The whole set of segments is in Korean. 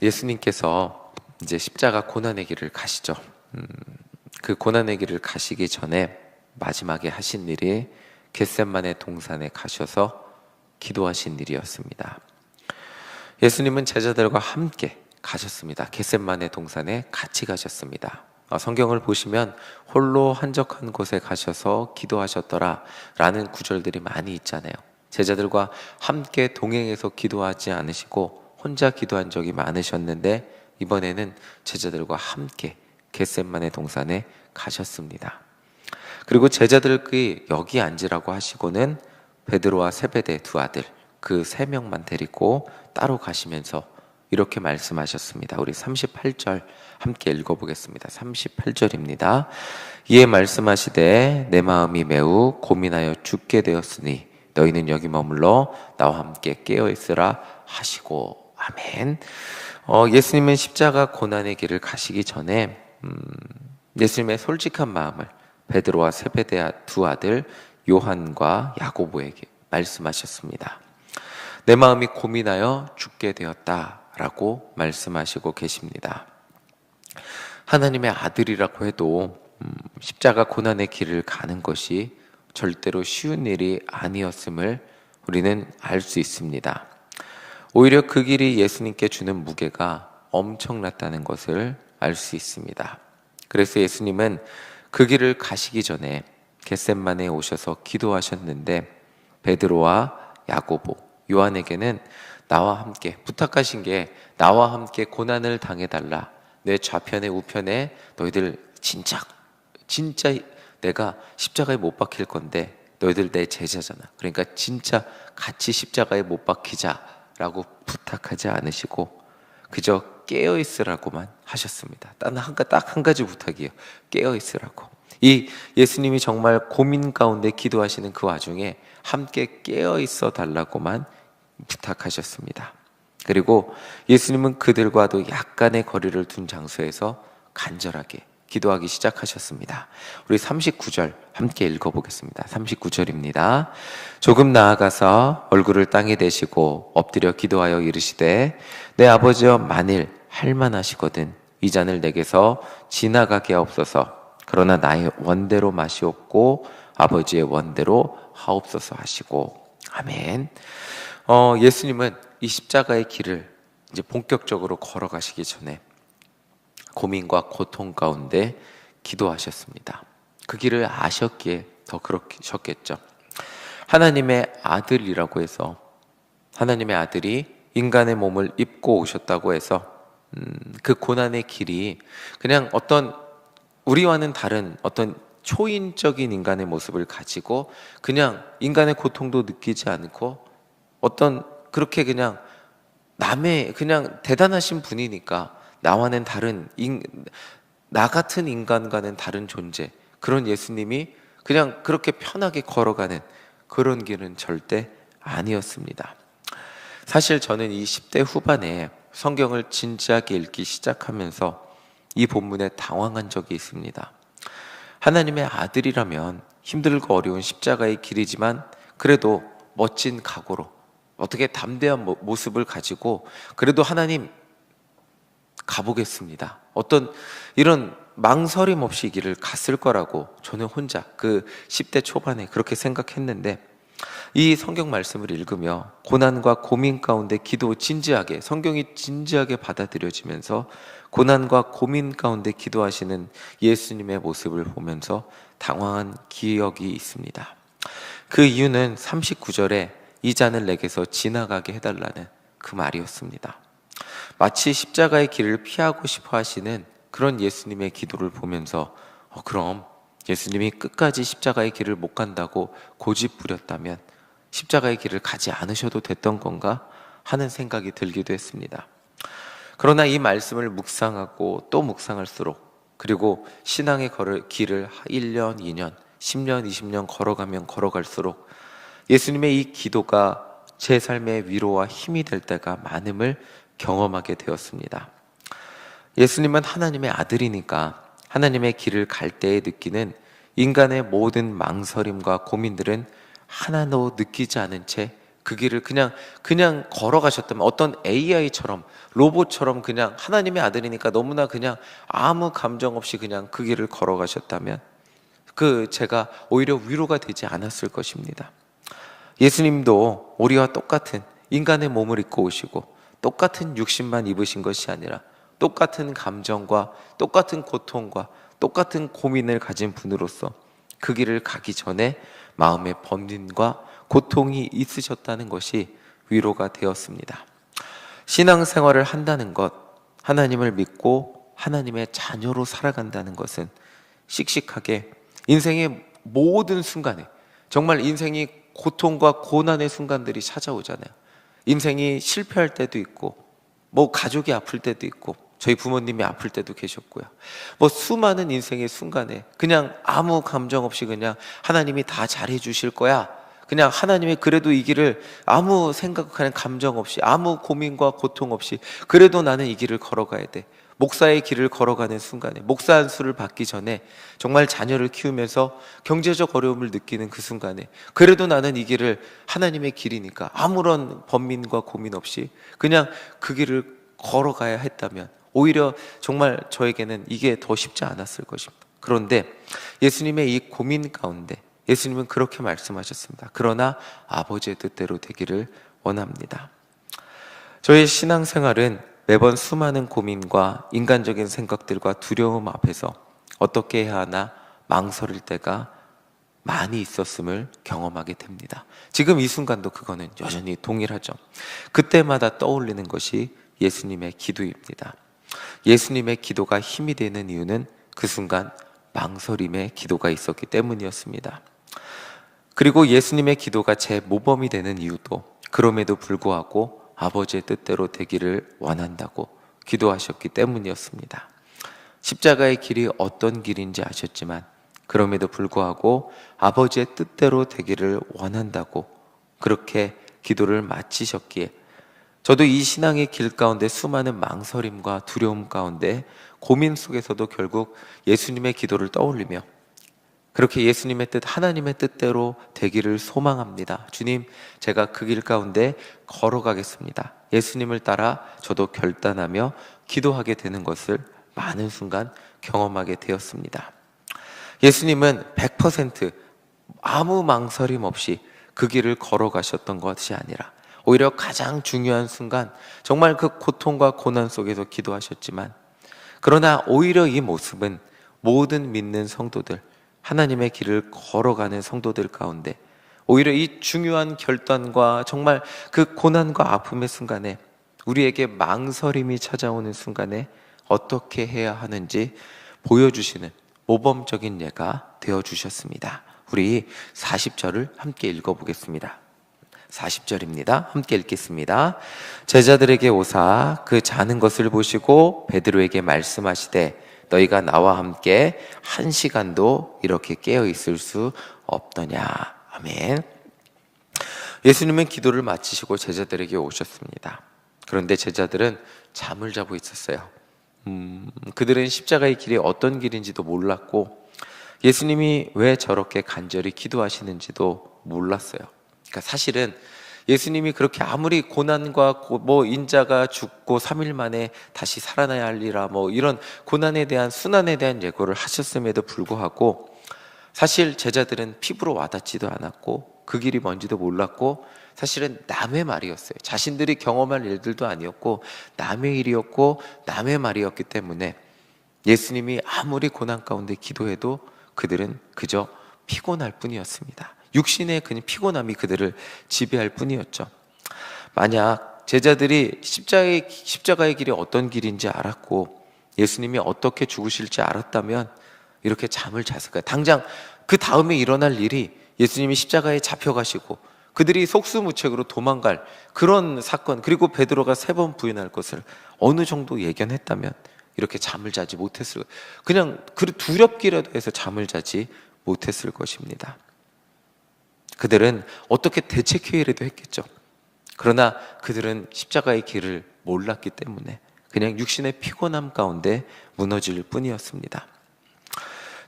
예수님께서 이제 십자가 고난의 길을 가시죠. 그 고난의 길을 가시기 전에 마지막에 하신 일이 겟셋마네 동산에 가셔서 기도하신 일이었습니다. 예수님은 제자들과 함께 가셨습니다. 겟셋마네 동산에 같이 가셨습니다. 성경을 보시면 홀로 한적한 곳에 가셔서 기도하셨더라 라는 구절들이 많이 있잖아요. 제자들과 함께 동행해서 기도하지 않으시고 혼자 기도한 적이 많으셨는데 이번에는 제자들과 함께 겟셋마네 동산에 가셨습니다. 그리고 제자들이 여기 앉으라고 하시고는 베드로와 세베대 두 아들 그 세 명만 데리고 따로 가시면서 이렇게 말씀하셨습니다. 우리 38절 함께 읽어보겠습니다. 38절입니다. 이에 말씀하시되 내 마음이 매우 고민하여 죽게 되었으니 너희는 여기 머물러 나와 함께 깨어있으라 하시고. 아멘. 예수님은 십자가 고난의 길을 가시기 전에 예수님의 솔직한 마음을 베드로와 세베대 두 아들 요한과 야고보에게 말씀하셨습니다. 내 마음이 고민하여 죽게 되었다라고 말씀하시고 계십니다. 하나님의 아들이라고 해도 십자가 고난의 길을 가는 것이 절대로 쉬운 일이 아니었음을 우리는 알 수 있습니다. 오히려 그 길이 예수님께 주는 무게가 엄청났다는 것을 알 수 있습니다. 그래서 예수님은 그 길을 가시기 전에 겟셋마네에 오셔서 기도하셨는데 베드로와 야고보, 요한에게는 나와 함께 부탁하신 게 나와 함께 고난을 당해달라. 내 좌편에 우편에 너희들 진짜 내가 십자가에 못 박힐 건데 너희들 내 제자잖아. 그러니까 진짜 같이 십자가에 못 박히자라고 부탁하지 않으시고 그저 깨어있으라고만 하셨습니다. 딱 한 가지 부탁이에요. 깨어있으라고. 이 예수님이 정말 고민 가운데 기도하시는 그 와중에 함께 깨어있어 달라고만 부탁하셨습니다. 그리고 예수님은 그들과도 약간의 거리를 둔 장소에서 간절하게 기도하기 시작하셨습니다. 우리 39절 함께 읽어보겠습니다. 39절입니다. 조금 나아가서 얼굴을 땅에 대시고 엎드려 기도하여 이르시되 내 아버지여 만일 할만하시거든 이 잔을 내게서 지나가게 하옵소서. 그러나 나의 원대로 마시옵고 아버지의 원대로 하옵소서 하시고. 아멘. 예수님은 이 십자가의 길을 이제 본격적으로 걸어가시기 전에 고민과 고통 가운데 기도하셨습니다. 그 길을 아셨기에 더 그러셨겠죠. 하나님의 아들이라고 해서 하나님의 아들이 인간의 몸을 입고 오셨다고 해서 그 고난의 길이 그냥 어떤 우리와는 다른 어떤 초인적인 인간의 모습을 가지고 그냥 인간의 고통도 느끼지 않고 어떤 그렇게 그냥 남의 그냥 대단하신 분이니까 나와는 다른 나 같은 인간과는 다른 존재 그런 예수님이 그냥 그렇게 편하게 걸어가는 그런 길은 절대 아니었습니다. 사실 저는 이 10대 후반에 성경을 진지하게 읽기 시작하면서 이 본문에 당황한 적이 있습니다. 하나님의 아들이라면 힘들고 어려운 십자가의 길이지만 그래도 멋진 각오로 어떻게 담대한 모습을 가지고 그래도 하나님 가보겠습니다. 어떤 이런 망설임 없이 이 길을 갔을 거라고 저는 혼자 그 10대 초반에 그렇게 생각했는데 이 성경 말씀을 읽으며 고난과 고민 가운데 진지하게 성경이 진지하게 받아들여지면서 고난과 고민 가운데 기도하시는 예수님의 모습을 보면서 당황한 기억이 있습니다. 그 이유는 39절에 이 잔을 내게서 지나가게 해달라는 그 말이었습니다. 마치 십자가의 길을 피하고 싶어 하시는 그런 예수님의 기도를 보면서 그럼 예수님이 끝까지 십자가의 길을 못 간다고 고집 부렸다면 십자가의 길을 가지 않으셔도 됐던 건가 하는 생각이 들기도 했습니다. 그러나 이 말씀을 묵상하고 또 묵상할수록 그리고 신앙의 길을 1년, 2년, 10년, 20년 걸어가면 걸어갈수록 예수님의 이 기도가 제 삶의 위로와 힘이 될 때가 많음을 경험하게 되었습니다. 예수님은 하나님의 아들이니까 하나님의 길을 갈 때에 느끼는 인간의 모든 망설임과 고민들은 하나도 느끼지 않은 채 그 길을 그냥 걸어가셨다면, 어떤 AI처럼, 로봇처럼 그냥 하나님의 아들이니까 너무나 그냥 아무 감정 없이 그냥 그 길을 걸어가셨다면 제가 오히려 위로가 되지 않았을 것입니다. 예수님도 우리와 똑같은 인간의 몸을 입고 오시고 똑같은 육신만 입으신 것이 아니라 똑같은 감정과 똑같은 고통과 똑같은 고민을 가진 분으로서 그 길을 가기 전에 마음의 번민과 고통이 있으셨다는 것이 위로가 되었습니다. 신앙생활을 한다는 것, 하나님을 믿고 하나님의 자녀로 살아간다는 것은 씩씩하게 인생의 모든 순간에, 정말 인생이 고통과 고난의 순간들이 찾아오잖아요. 인생이 실패할 때도 있고, 가족이 아플 때도 있고, 저희 부모님이 아플 때도 계셨고요. 수많은 인생의 순간에 그냥 아무 감정 없이 그냥 하나님이 다 잘해 주실 거야, 그냥 하나님이 그래도 이 길을 아무 생각하는 감정 없이, 아무 고민과 고통 없이 그래도 나는 이 길을 걸어가야 돼, 목사의 길을 걸어가는 순간에, 목사 안수를 받기 전에, 정말 자녀를 키우면서 경제적 어려움을 느끼는 그 순간에 그래도 나는 이 길을, 하나님의 길이니까 아무런 번민과 고민 없이 그냥 그 길을 걸어가야 했다면 오히려 정말 저에게는 이게 더 쉽지 않았을 것입니다. 그런데 예수님의 이 고민 가운데 예수님은 그렇게 말씀하셨습니다. 그러나 아버지의 뜻대로 되기를 원합니다. 저의 신앙생활은 매번 수많은 고민과 인간적인 생각들과 두려움 앞에서 어떻게 해야 하나 망설일 때가 많이 있었음을 경험하게 됩니다. 지금 이 순간도 그거는 여전히 동일하죠. 그때마다 떠올리는 것이 예수님의 기도입니다. 예수님의 기도가 힘이 되는 이유는 그 순간 망설임의 기도가 있었기 때문이었습니다. 그리고 예수님의 기도가 제 모범이 되는 이유도 그럼에도 불구하고 아버지의 뜻대로 되기를 원한다고 기도하셨기 때문이었습니다. 십자가의 길이 어떤 길인지 아셨지만 그럼에도 불구하고 아버지의 뜻대로 되기를 원한다고 그렇게 기도를 마치셨기에 저도 이 신앙의 길 가운데 수많은 망설임과 두려움 가운데 고민 속에서도 결국 예수님의 기도를 떠올리며 그렇게 예수님의 뜻, 하나님의 뜻대로 되기를 소망합니다. 주님, 제가 그 길 가운데 걸어가겠습니다. 예수님을 따라 저도 결단하며 기도하게 되는 것을 많은 순간 경험하게 되었습니다. 예수님은 100% 아무 망설임 없이 그 길을 걸어가셨던 것이 아니라 오히려 가장 중요한 순간 정말 그 고통과 고난 속에서 기도하셨지만, 그러나 오히려 이 모습은 모든 믿는 성도들, 하나님의 길을 걸어가는 성도들 가운데 오히려 이 중요한 결단과 정말 그 고난과 아픔의 순간에, 우리에게 망설임이 찾아오는 순간에 어떻게 해야 하는지 보여주시는 모범적인 예가 되어주셨습니다. 우리 40절을 함께 읽어보겠습니다. 40절입니다. 함께 읽겠습니다. 제자들에게 오사 그 자는 것을 보시고 베드로에게 말씀하시되 너희가 나와 함께 1시간도 이렇게 깨어 있을 수 없더냐. 아멘. 예수님은 기도를 마치시고 제자들에게 오셨습니다. 그런데 제자들은 잠을 자고 있었어요. 그들은 십자가의 길이 어떤 길인지도 몰랐고 예수님이 왜 저렇게 간절히 기도하시는지도 몰랐어요. 그러니까 사실은 예수님이 그렇게 아무리 고난과 인자가 죽고 3일 만에 다시 살아나야 할리라 이런 고난에 대한 순환에 대한 예고를 하셨음에도 불구하고 사실 제자들은 피부로 와닿지도 않았고 그 길이 뭔지도 몰랐고 사실은 남의 말이었어요. 자신들이 경험할 일들도 아니었고 남의 일이었고 남의 말이었기 때문에 예수님이 아무리 고난 가운데 기도해도 그들은 그저 피곤할 뿐이었습니다. 육신의 그냥 피곤함이 그들을 지배할 뿐이었죠. 만약 제자들이 십자가의 길이 어떤 길인지 알았고 예수님이 어떻게 죽으실지 알았다면 이렇게 잠을 잤을까요? 당장 그 다음에 일어날 일이 예수님이 십자가에 잡혀가시고 그들이 속수무책으로 도망갈 그런 사건, 그리고 베드로가 3번 부인할 것을 어느 정도 예견했다면 이렇게 잠을 자지 못했을, 그냥 두렵기라도 해서 잠을 자지 못했을 것입니다. 그들은 어떻게 대책회의라도 했겠죠. 그러나 그들은 십자가의 길을 몰랐기 때문에 그냥 육신의 피곤함 가운데 무너질 뿐이었습니다.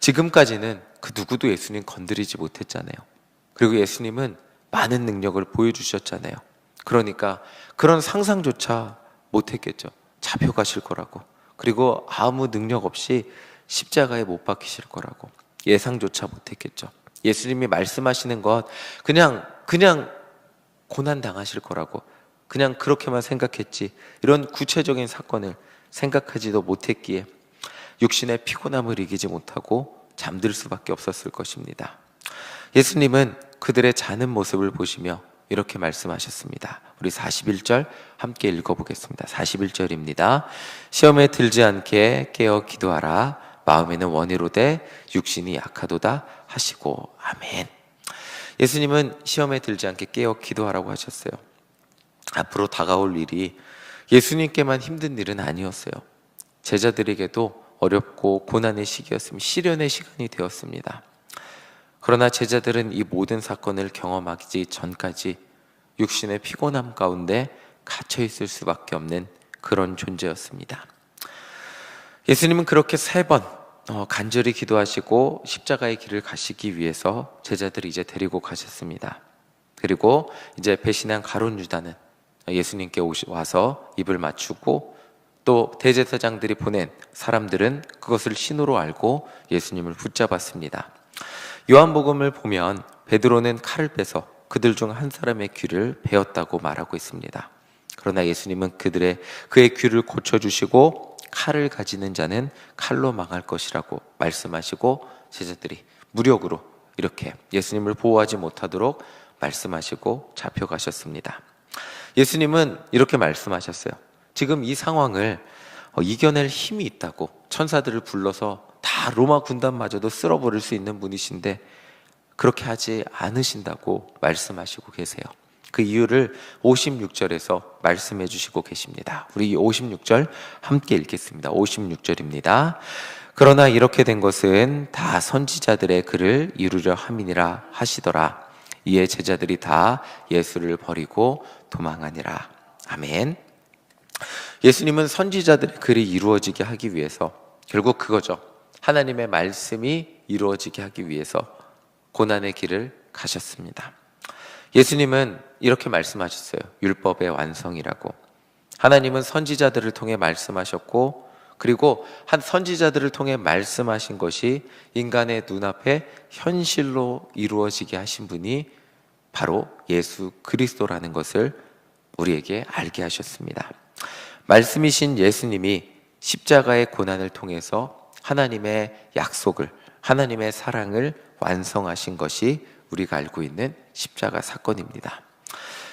지금까지는 그 누구도 예수님 건드리지 못했잖아요. 그리고 예수님은 많은 능력을 보여주셨잖아요. 그러니까 그런 상상조차 못했겠죠. 잡혀가실 거라고. 그리고 아무 능력 없이 십자가에 못 박히실 거라고 예상조차 못했겠죠. 예수님이 말씀하시는 것 그냥 고난 당하실 거라고 그냥 그렇게만 생각했지, 이런 구체적인 사건을 생각하지도 못했기에 육신의 피곤함을 이기지 못하고 잠들 수밖에 없었을 것입니다. 예수님은 그들의 자는 모습을 보시며 이렇게 말씀하셨습니다. 우리 41절 함께 읽어보겠습니다. 41절입니다. 시험에 들지 않게 깨어 기도하라. 마음에는 원이로되 육신이 약하도다 하시고. 아멘. 예수님은 시험에 들지 않게 깨어 기도하라고 하셨어요. 앞으로 다가올 일이 예수님께만 힘든 일은 아니었어요. 제자들에게도 어렵고 고난의 시기였으면 시련의 시간이 되었습니다. 그러나 제자들은 이 모든 사건을 경험하기 전까지 육신의 피곤함 가운데 갇혀 있을 수밖에 없는 그런 존재였습니다. 예수님은 그렇게 3번 간절히 기도하시고 십자가의 길을 가시기 위해서 제자들이 이제 데리고 가셨습니다. 그리고 이제 배신한 가룟 유다는 예수님께 와서 입을 맞추고, 또 대제사장들이 보낸 사람들은 그것을 신호로 알고 예수님을 붙잡았습니다. 요한복음을 보면 베드로는 칼을 빼서 그들 중 한 사람의 귀를 베었다고 말하고 있습니다. 그러나 예수님은 그의 귀를 고쳐주시고 칼을 가지는 자는 칼로 망할 것이라고 말씀하시고, 제자들이 무력으로 이렇게 예수님을 보호하지 못하도록 말씀하시고 잡혀가셨습니다. 예수님은 이렇게 말씀하셨어요. 지금 이 상황을 이겨낼 힘이 있다고 천사들을 불러서 다 로마 군단마저도 쓸어버릴 수 있는 분이신데 그렇게 하지 않으신다고 말씀하시고 계세요. 그 이유를 56절에서 말씀해 주시고 계십니다. 우리 56절 함께 읽겠습니다. 56절입니다. 그러나 이렇게 된 것은 다 선지자들의 글을 이루려 함이니라 하시더라. 이에 제자들이 다 예수를 버리고 도망하니라. 아멘. 예수님은 선지자들의 글이 이루어지게 하기 위해서, 결국 그거죠, 하나님의 말씀이 이루어지게 하기 위해서 고난의 길을 가셨습니다. 예수님은 이렇게 말씀하셨어요. 율법의 완성이라고. 하나님은 선지자들을 통해 말씀하셨고, 그리고 한 선지자들을 통해 말씀하신 것이 인간의 눈앞에 현실로 이루어지게 하신 분이 바로 예수 그리스도라는 것을 우리에게 알게 하셨습니다. 말씀이신 예수님이 십자가의 고난을 통해서 하나님의 약속을, 하나님의 사랑을 완성하신 것이 우리가 알고 있는 십자가 사건입니다.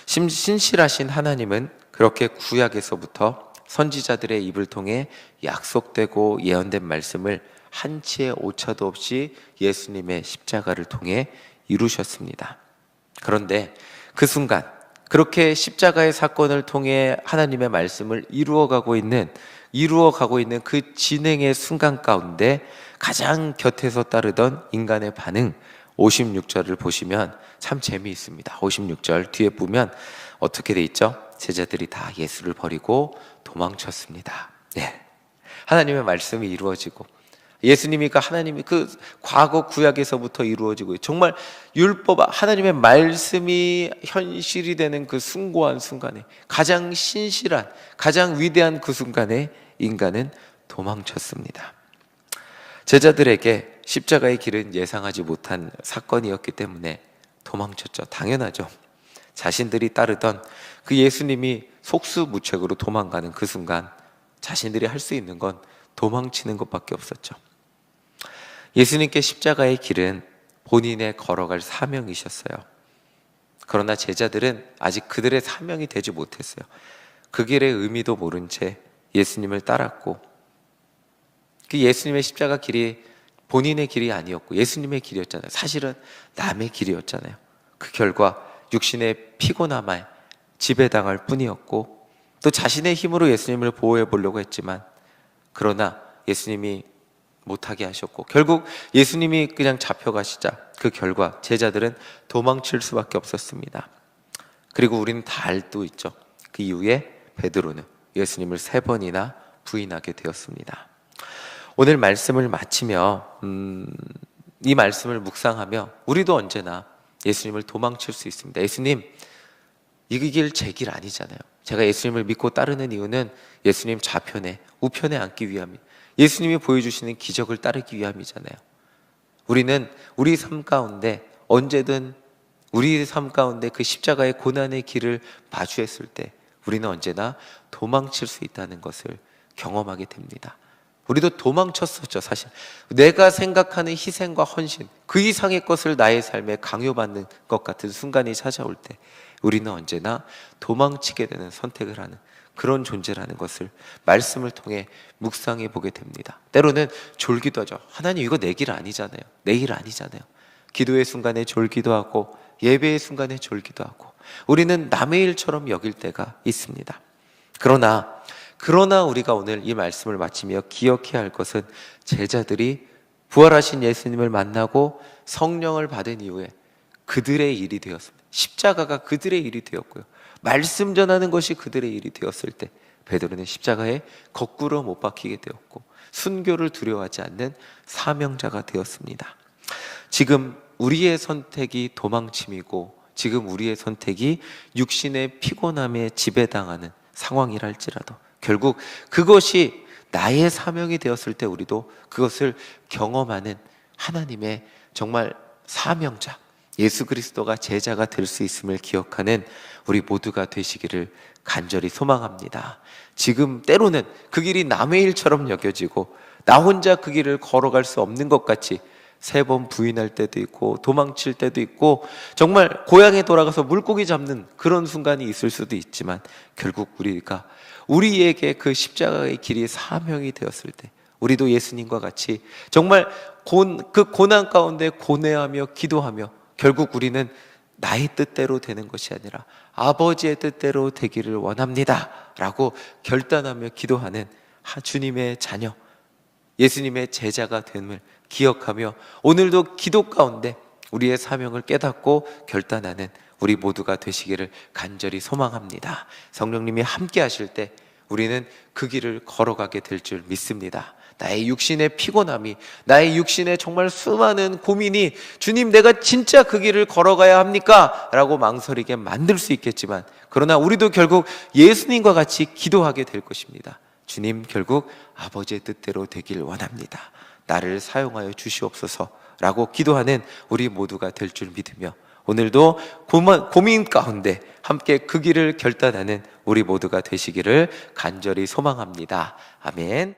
신실하신 하나님은 그렇게 구약에서부터 선지자들의 입을 통해 약속되고 예언된 말씀을 한치의 오차도 없이 예수님의 십자가를 통해 이루셨습니다. 그런데 그 순간, 그렇게 십자가의 사건을 통해 하나님의 말씀을 이루어가고 있는 그 진행의 순간 가운데 가장 곁에서 따르던 인간의 반응, 56절을 보시면 참 재미있습니다. 56절 뒤에 보면 어떻게 돼 있죠? 제자들이 다 예수를 버리고 도망쳤습니다. 네. 하나님의 말씀이 이루어지고, 예수님이 하나님이 그 과거 구약에서부터 이루어지고, 정말 율법, 하나님의 말씀이 현실이 되는 그 숭고한 순간에, 가장 신실한, 가장 위대한 그 순간에 인간은 도망쳤습니다. 제자들에게 십자가의 길은 예상하지 못한 사건이었기 때문에 도망쳤죠. 당연하죠. 자신들이 따르던 그 예수님이 속수무책으로 도망가는 그 순간 자신들이 할 수 있는 건 도망치는 것밖에 없었죠. 예수님께 십자가의 길은 본인의 걸어갈 사명이셨어요. 그러나 제자들은 아직 그들의 사명이 되지 못했어요. 그 길의 의미도 모른 채 예수님을 따랐고, 그 예수님의 십자가 길이 본인의 길이 아니었고 예수님의 길이었잖아요. 사실은 남의 길이었잖아요. 그 결과 육신의 피곤함에 지배당할 뿐이었고, 또 자신의 힘으로 예수님을 보호해 보려고 했지만 그러나 예수님이 못하게 하셨고, 결국 예수님이 그냥 잡혀가시자 그 결과 제자들은 도망칠 수밖에 없었습니다. 그리고 우리는 다 알고 있죠. 그 이후에 베드로는 예수님을 3번이나 부인하게 되었습니다. 오늘 말씀을 마치며 이 말씀을 묵상하며 우리도 언제나 예수님을 도망칠 수 있습니다. 예수님, 이 길 제 길 아니잖아요. 제가 예수님을 믿고 따르는 이유는 예수님 좌편에 우편에 앉기 위함이에요. 예수님이 보여주시는 기적을 따르기 위함이잖아요. 우리는 우리 삶 가운데 언제든 우리 삶 가운데 그 십자가의 고난의 길을 마주했을 때 우리는 언제나 도망칠 수 있다는 것을 경험하게 됩니다. 우리도 도망쳤었죠. 사실 내가 생각하는 희생과 헌신, 그 이상의 것을 나의 삶에 강요받는 것 같은 순간이 찾아올 때 우리는 언제나 도망치게 되는 선택을 하는 그런 존재라는 것을 말씀을 통해 묵상해 보게 됩니다. 때로는 졸기도 하죠. 하나님, 이거 내 길 아니잖아요. 내 일 아니잖아요. 기도의 순간에 졸기도 하고 예배의 순간에 졸기도 하고 우리는 남의 일처럼 여길 때가 있습니다. 그러나 우리가 오늘 이 말씀을 마치며 기억해야 할 것은 제자들이 부활하신 예수님을 만나고 성령을 받은 이후에 그들의 일이 되었습니다. 십자가가 그들의 일이 되었고요. 말씀 전하는 것이 그들의 일이 되었을 때 베드로는 십자가에 거꾸로 못 박히게 되었고 순교를 두려워하지 않는 사명자가 되었습니다. 지금 우리의 선택이 도망침이고 지금 우리의 선택이 육신의 피곤함에 지배당하는 상황이랄지라도 결국 그것이 나의 사명이 되었을 때 우리도 그것을 경험하는 하나님의 정말 사명자, 예수 그리스도가 제자가 될 수 있음을 기억하는 우리 모두가 되시기를 간절히 소망합니다. 지금 때로는 그 길이 남의 일처럼 여겨지고 나 혼자 그 길을 걸어갈 수 없는 것 같이 3번 부인할 때도 있고 도망칠 때도 있고 정말 고향에 돌아가서 물고기 잡는 그런 순간이 있을 수도 있지만 결국 우리에게 그 십자가의 길이 사명이 되었을 때 우리도 예수님과 같이 정말 그 고난 가운데 고뇌하며 기도하며 결국 우리는 나의 뜻대로 되는 것이 아니라 아버지의 뜻대로 되기를 원합니다 라고 결단하며 기도하는 주님의 자녀, 예수님의 제자가 됨을 기억하며 오늘도 기도 가운데 우리의 사명을 깨닫고 결단하는 우리 모두가 되시기를 간절히 소망합니다. 성령님이 함께 하실 때 우리는 그 길을 걸어가게 될 줄 믿습니다. 나의 육신의 피곤함이, 나의 육신의 정말 수많은 고민이 주님, 내가 진짜 그 길을 걸어가야 합니까? 라고 망설이게 만들 수 있겠지만 그러나 우리도 결국 예수님과 같이 기도하게 될 것입니다. 주님, 결국 아버지의 뜻대로 되길 원합니다. 나를 사용하여 주시옵소서 라고 기도하는 우리 모두가 될 줄 믿으며 오늘도 고민 가운데 함께 그 길을 결단하는 우리 모두가 되시기를 간절히 소망합니다. 아멘.